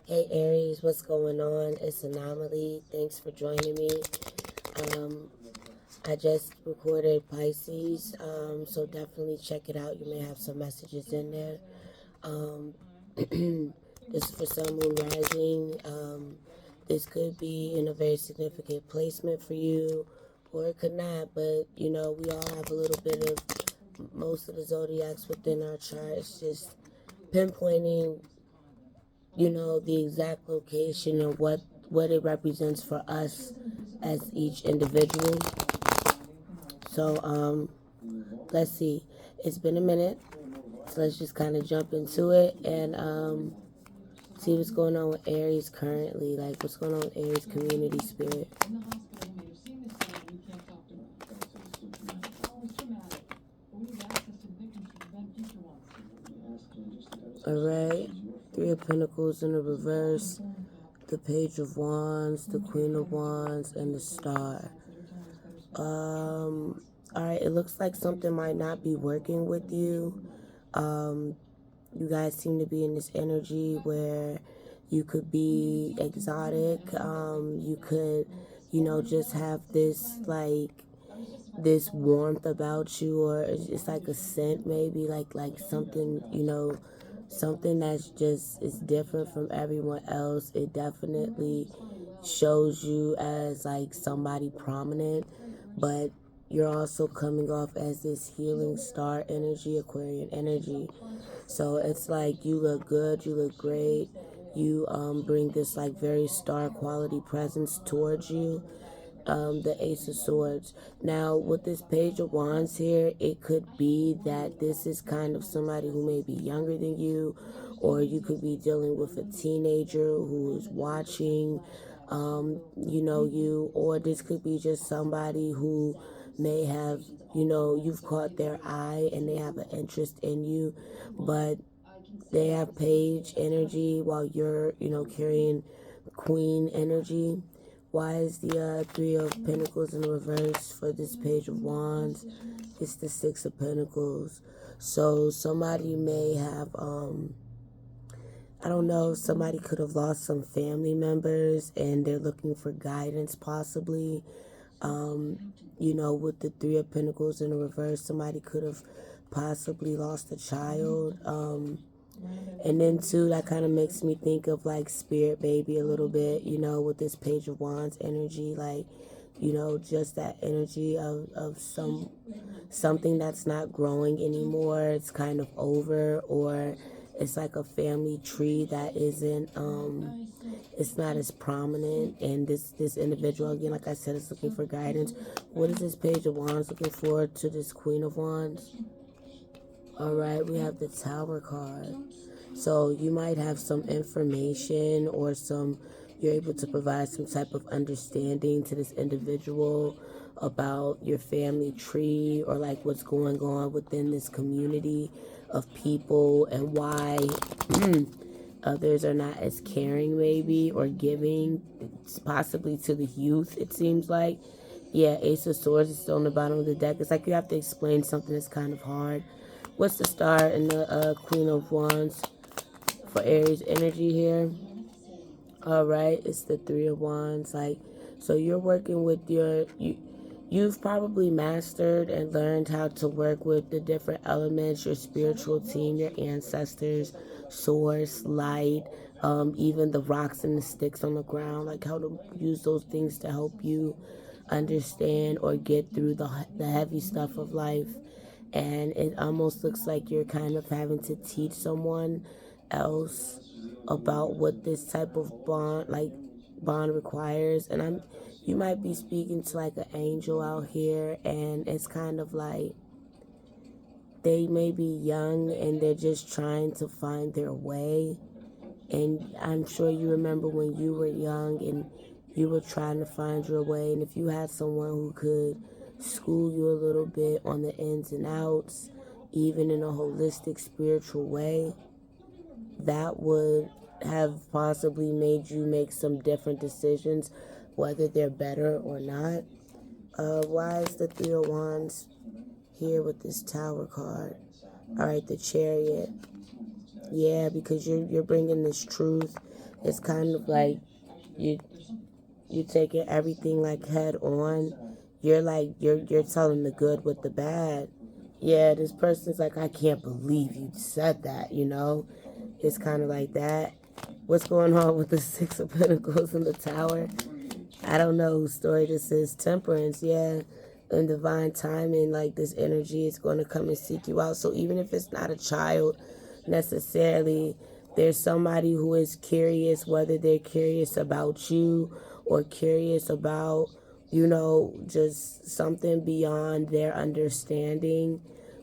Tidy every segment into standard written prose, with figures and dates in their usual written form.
Hey Aries, what's going on? It's Anomaly. Thanks for joining me. I just recorded Pisces, so definitely check it out. You may have some messages in there. Um, this is for Sun, Moon, Rising. This could be in a very significant placement for you, or it could not, but you know, we all have a little bit of most of the zodiacs within our chart. It's just pinpointing, you know, the exact location and what it represents for us as each individual. So let's see, it's been a minute, so let's just kind of jump into it and see what's going on with Aries currently, like what's going on with Aries community spirit. Alright, Three of Pentacles in the reverse, the Page of Wands, the Queen of Wands, and the Star. Alright, it looks like something might not be working with you. You guys seem to be in this energy where you could be exotic. You could, you know, just have this, like, this warmth about you, or it's like a scent maybe, like something, you know, something that's just is different from everyone else. It definitely shows you as like somebody prominent, but you're also coming off as this healing star energy, Aquarian energy. So it's like you look good, you look great, you bring this like very star quality presence towards you. The Ace of Swords. Now, with this Page of Wands here, it could be that this is kind of somebody who may be younger than you, or you could be dealing with a teenager who is watching, you know, you, or this could be just somebody who may have, you know, you've caught their eye and they have an interest in you, but they have Page energy while you're, you know, carrying Queen energy. Why is the Three of Pentacles in reverse for this Page of Wands? It's the Six of Pentacles. So somebody may have, I don't know, somebody could have lost some family members and they're looking for guidance possibly. You know, with the Three of Pentacles in the reverse, somebody could have possibly lost a child. And then too, that kind of makes me think of like Spirit Baby a little bit, you know, with this Page of Wands energy, like, you know, just that energy of something that's not growing anymore. It's kind of over, or it's like a family tree that isn't it's not as prominent, and this individual, again, like I said, is looking for guidance. What is this Page of Wands looking for to this Queen of Wands? All right, we have the Tower card. So you might have some information or you're able to provide some type of understanding to this individual about your family tree, or like what's going on within this community of people and why others are not as caring maybe, or giving possibly to the youth, it seems like. Yeah, Ace of Swords is still on the bottom of the deck. It's like you have to explain something that's kind of hard. What's the Star and the Queen of Wands for Aries energy here? All right, it's the Three of Wands. Like, so you're working with you've probably mastered and learned how to work with the different elements, your spiritual team, your ancestors, source, light, even the rocks and the sticks on the ground, like how to use those things to help you understand or get through the heavy stuff of life. And it almost looks like you're kind of having to teach someone else about what this type of bond requires. And you might be speaking to like an angel out here, and it's kind of like they may be young and they're just trying to find their way. And I'm sure you remember when you were young and you were trying to find your way, and if you had someone who could school you a little bit on the ins and outs, even in a holistic spiritual way, that would have possibly made you make some different decisions, whether they're better or not. Why is the Three of Wands here with this Tower card? All right, the Chariot. Yeah, because you're bringing this truth. It's kind of like you you taking everything like head on. You're like you're telling the good with the bad. Yeah, this person's like, I can't believe you said that, you know? It's kind of like that. What's going on with the Six of Pentacles in the Tower? I don't know whose story this is. Temperance, yeah. In divine timing, like this energy is going to come and seek you out. So even if it's not a child necessarily, there's somebody who is curious, whether they're curious about you or curious about, you know, just something beyond their understanding.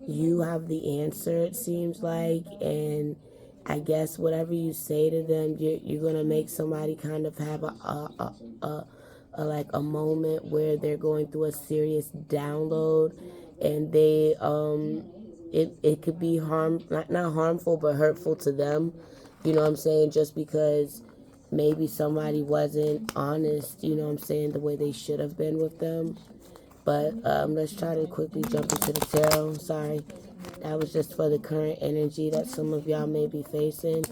You have the answer, it seems like, and I guess whatever you say to them, you're gonna make somebody kind of have a like a moment where they're going through a serious download, and they it could be not harmful but hurtful to them. You know what I'm saying? Just because maybe somebody wasn't honest, you know what I'm saying, the way they should have been with them. But let's try to quickly jump into the tarot. Sorry. That was just for the current energy that some of y'all may be facing.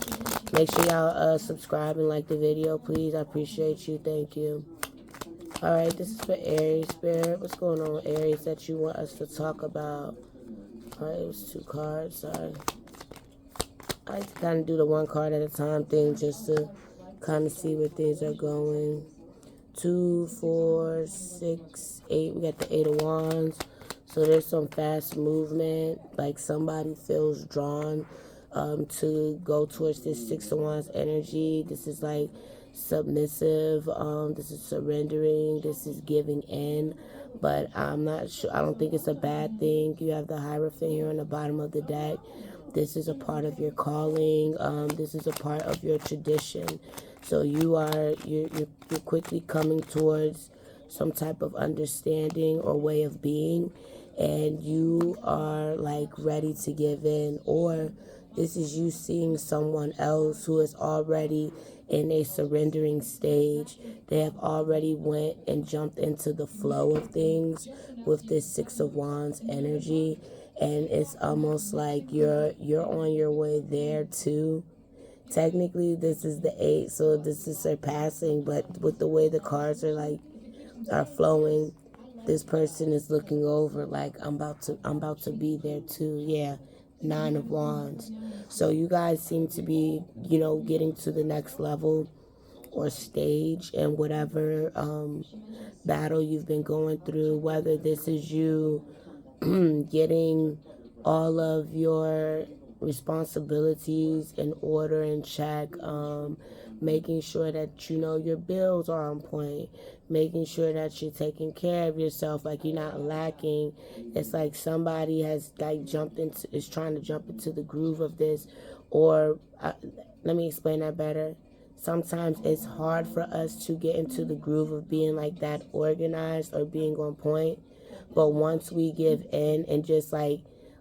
Make sure y'all subscribe and like the video, please. I appreciate you. Thank you. All right, this is for Aries Spirit. What's going on, Aries, that you want us to talk about? All right, it was 2 cards. Sorry. I like to kind of do the 1 card at a time thing just to kind of see where things are going. 2, 4, 6, 8. We got the 8 of Wands. So there's some fast movement. Like somebody feels drawn to go towards this 6 of Wands energy. This is like submissive. This is surrendering. This is giving in. But I'm not sure. I don't think it's a bad thing. You have the Hierophant here on the bottom of the deck. This is a part of your calling. This is a part of your tradition. So you're quickly coming towards some type of understanding or way of being, and you are like ready to give in, or this is you seeing someone else who is already in a surrendering stage. They have already went and jumped into the flow of things with this 6 of Wands energy, and it's almost like you're on your way there too. Technically this is the 8, so this is surpassing, but with the way the cards are flowing, this person is looking over like I'm about to be there too. Yeah. 9 of Wands. So you guys seem to be, you know, getting to the next level or stage in whatever battle you've been going through, whether this is you getting all of your responsibilities in order and check, making sure that you know your bills are on point, making sure that you're taking care of yourself, like you're not lacking. It's like somebody has like is trying to jump into the groove of this, or let me explain that better. Sometimes it's hard for us to get into the groove of being like that organized or being on point. But once we give in and just like,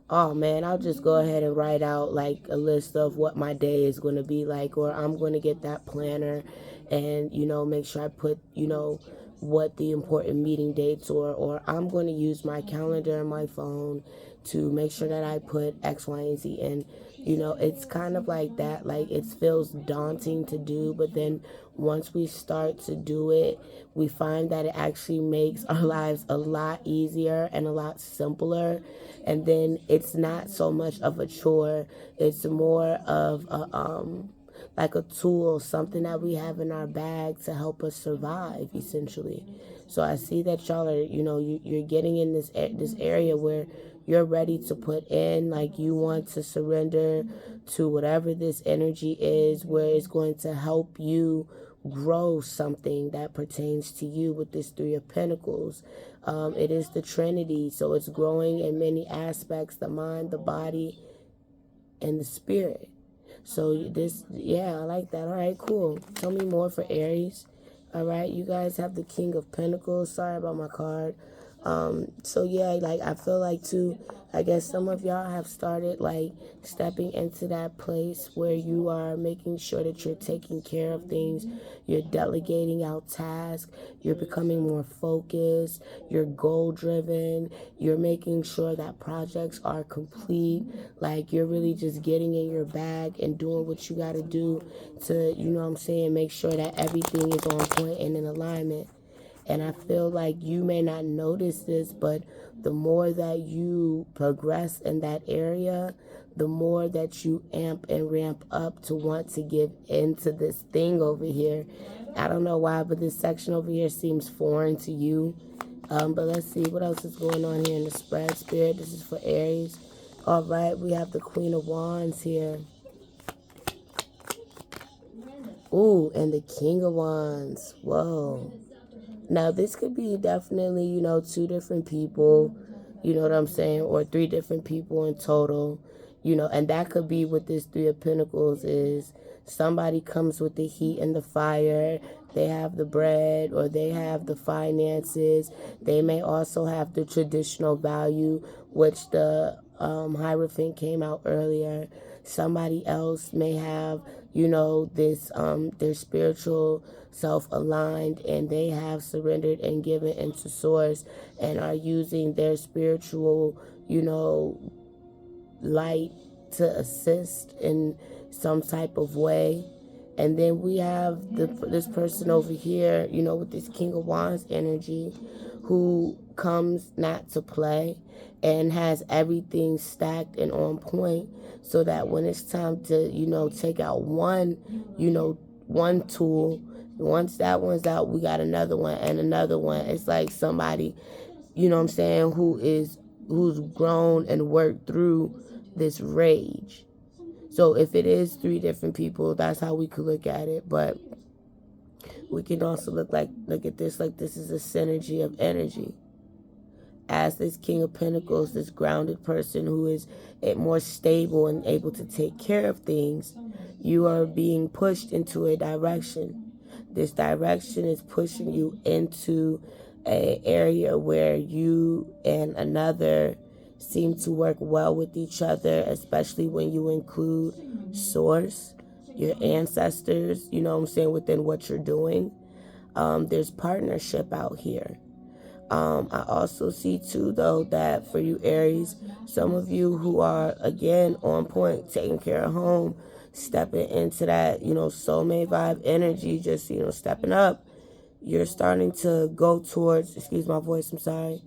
oh man, I'll just go ahead and write out like a list of what my day is going to be like, or I'm going to get that planner and, you know, make sure I put, you know, what the important meeting dates or I'm going to use my calendar and my phone to make sure that I put X, Y, and Z in. You know, it's kind of like that. Like it feels daunting to do, but then once we start to do it, we find that it actually makes our lives a lot easier and a lot simpler. And then it's not so much of a chore. It's more of a like a tool, something that we have in our bag to help us survive, essentially. So I see that y'all are, you know, you're getting in this area where you're ready to put in, like you want to surrender to whatever this energy is, where it's going to help you grow something that pertains to you with this 3 of Pentacles. It is the Trinity, so it's growing in many aspects: the mind, the body, and the spirit. So this, yeah, I like that. All right, cool. Tell me more for Aries. All right, you guys have the King of Pentacles. Sorry about my card. So yeah, like I feel like too, I guess some of y'all have started like stepping into that place where you are making sure that you're taking care of things, you're delegating out tasks, you're becoming more focused, you're goal driven, you're making sure that projects are complete, like you're really just getting in your bag and doing what you got to do to, you know what I'm saying, make sure that everything is on point and in alignment. And I feel like you may not notice this, but the more that you progress in that area, the more that you amp and ramp up to want to give into this thing over here. I don't know why, but this section over here seems foreign to you. But let's see what else is going on here in the spread, Spirit. This is for Aries. All right, we have the Queen of Wands here. Ooh, and the King of Wands. Whoa. Now, this could be definitely, you know, two different people, you know what I'm saying, or three different people in total, you know, and that could be what this Three of Pentacles is. Somebody comes with the heat and the fire. They have the bread or they have the finances. They may also have the traditional value, which the Hierophant came out earlier. Somebody else may have, you know, this their spiritual self-aligned, and they have surrendered and given into source and are using their spiritual, you know, light to assist in some type of way. And then we have this person over here, you know, with this King of Wands energy, who comes not to play and has everything stacked and on point, so that when it's time to, you know, take out one, you know, one tool, once that one's out, we got another one and another one. It's like somebody, you know what I'm saying, who's grown and worked through this rage. So if it is three different people, that's how we could look at it. But we can also look at this like this is a synergy of energy. As this King of Pentacles, this grounded person who is more stable and able to take care of things, you are being pushed into a direction. This direction is pushing you into an area where you and another seem to work well with each other, especially when you include source, your ancestors, you know what I'm saying, within what you're doing. There's partnership out here. I also see too, though, that for you Aries, some of you who are, again, on point, taking care of home, stepping into that, you know, soulmate vibe energy, just, you know, stepping up, you're starting to go towards, excuse my voice, I'm sorry,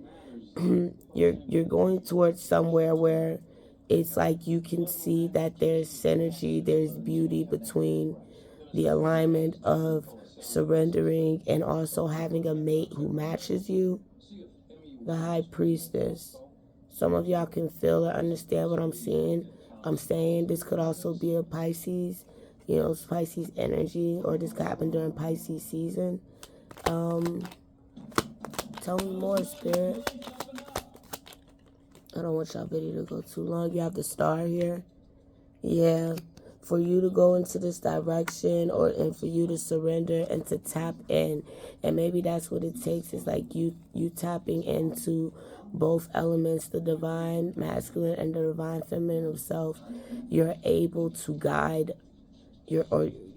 you're going towards somewhere where it's like you can see that there's synergy, there's beauty between the alignment of surrendering and also having a mate who matches you. The High Priestess. Some of y'all can feel or understand what I'm saying. This could also be a Pisces, you know, Pisces energy, or this could happen during Pisces season. Tell me more, Spirit. I don't want y'all video to go too long. You have the Star here. Yeah. For you to go into this direction, and for you to surrender and to tap in, and maybe that's what it takes, is like you tapping into both elements, the divine masculine and the divine feminine of self. You're able to guide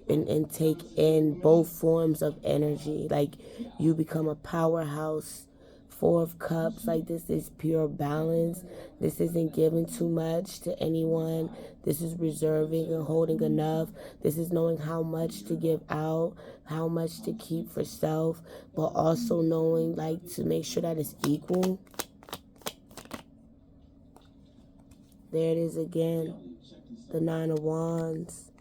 and take in both forms of energy. Like, you become a powerhouse. Four of Cups, like, this is pure balance. This isn't giving too much to anyone. This is reserving and holding enough. This is knowing how much to give out, how much to keep for self, but also knowing, like, to make sure that it's equal. There it is again, the Nine of Wands.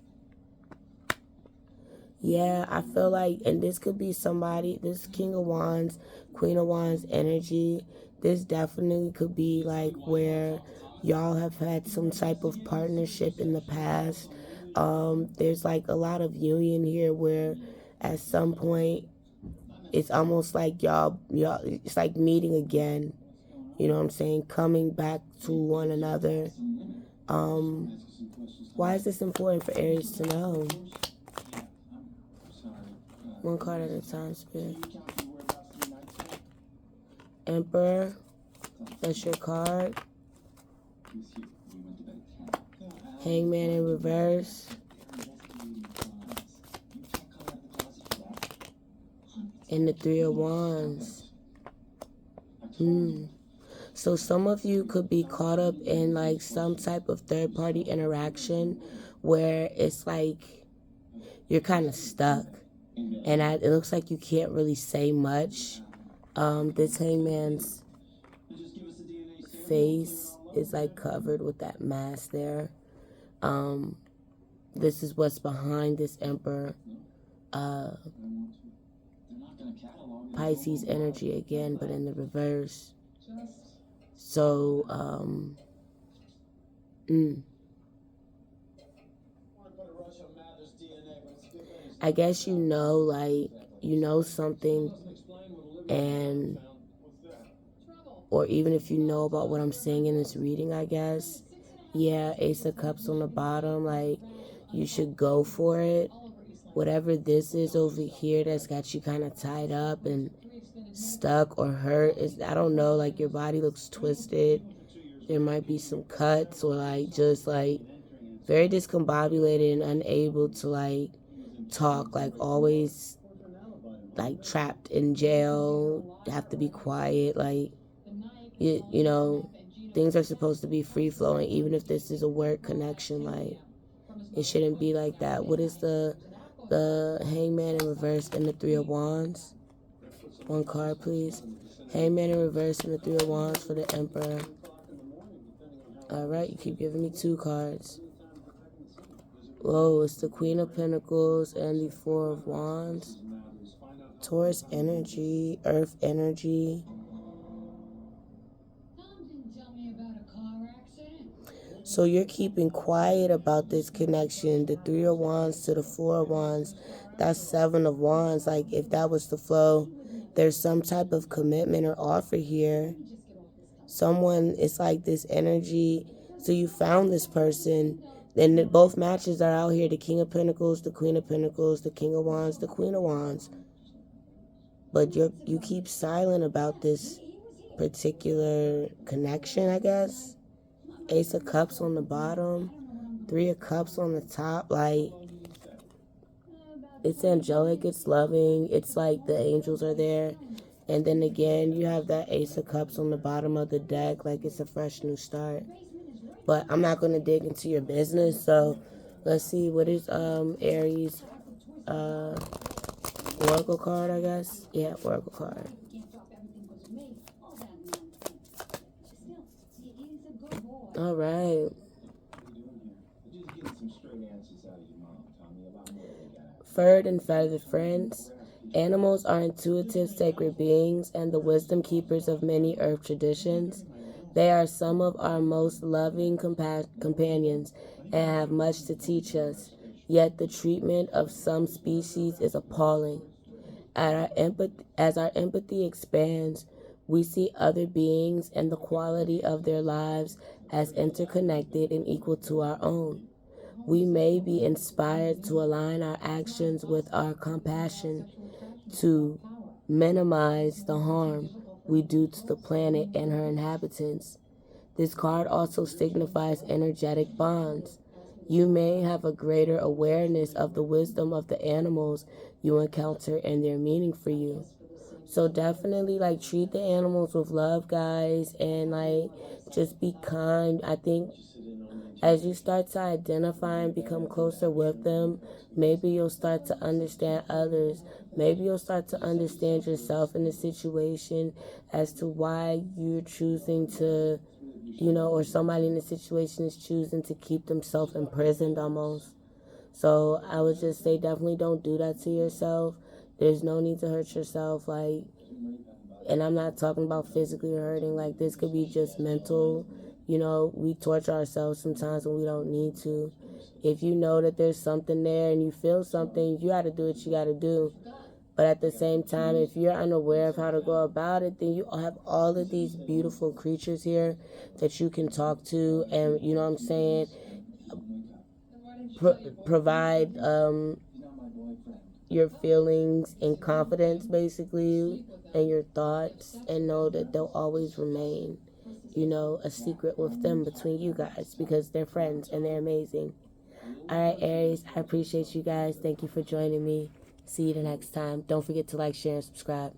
Yeah, I feel like, and this could be somebody, this King of Wands, Queen of Wands energy, this definitely could be like where y'all have had some type of partnership in the past. There's like a lot of union here where at some point it's almost like y'all, it's like meeting again. You know what I'm saying? Coming back to one another. Why is this important for Aries to know? One card at a time, Spirit. Emperor, that's your card. Hangman in reverse. And the Three of Wands. So some of you could be caught up in like some type of third-party interaction where it's like you're kind of stuck. And it looks like you can't really say much. This hangman's face is like covered with that mask there. This is what's behind this emperor. Pisces energy again, but in the reverse. So, I guess you know, like, you know something, and, or even if you know about what I'm saying in this reading, I guess, yeah, Ace of Cups on the bottom, like, you should go for it. Whatever this is over here that's got you kind of tied up and stuck or hurt, is, I don't know, like, your body looks twisted. There might be some cuts, or like just like very discombobulated and unable to like talk, like always like trapped in jail, have to be quiet, like you know, things are supposed to be free flowing. Even if this is a work connection, like it shouldn't be like that. What is the Hangman in reverse and the Three of Wands? One card, please. Hangman in reverse and the Three of Wands for the Emperor. Alright, you keep giving me 2 cards. Whoa, it's the Queen of Pentacles and the Four of Wands. Taurus energy, Earth energy. So you're keeping quiet about this connection. The Three of Wands to the Four of Wands, that's 7 of Wands. Like, if that was the flow, there's some type of commitment or offer here. Someone, it's like this energy. So you found this person, and both matches are out here. The King of Pentacles, the Queen of Pentacles, the King of Wands, the Queen of Wands. But you keep silent about this particular connection, I guess. Ace of Cups on the bottom, 3 of Cups on the top. Like, it's angelic, it's loving, it's like the angels are there. And then again, you have that Ace of Cups on the bottom of the deck, like it's a fresh new start. But I'm not going to dig into your business, so let's see, what is Aries Oracle card, I guess? Yeah, Oracle card. All right. Furred and feathered friends. Animals are intuitive, sacred beings and the wisdom keepers of many earth traditions. They are some of our most loving companions and have much to teach us. Yet the treatment of some species is appalling. As our empathy expands, we see other beings and the quality of their lives as interconnected and equal to our own. We may be inspired to align our actions with our compassion to minimize the harm we do to the planet and her inhabitants. This card also signifies energetic bonds. You may have a greater awareness of the wisdom of the animals you encounter and their meaning for you. So definitely, like, treat the animals with love, guys, and like just be kind. I think as you start to identify and become closer with them, maybe you'll start to understand others. Maybe you'll start to understand yourself in the situation as to why you're choosing to, or somebody in the situation is choosing to keep themselves imprisoned almost. So I would just say definitely don't do that to yourself. There's no need to hurt yourself. Like, and I'm not talking about physically hurting. Like, this could be just mental. We torture ourselves sometimes when we don't need to. If you know that there's something there and you feel something, you got to do what you got to do. But at the same time, if you're unaware of how to go about it, then you have all of these beautiful creatures here that you can talk to, and you know what I'm saying, provide your feelings and confidence, basically. and your thoughts, and know that they'll always remain, you know, a secret with them between you guys, because they're friends and they're amazing. All right, Aries, I appreciate you guys. Thank you for joining me. See you the next time. Don't forget to like, share, and subscribe.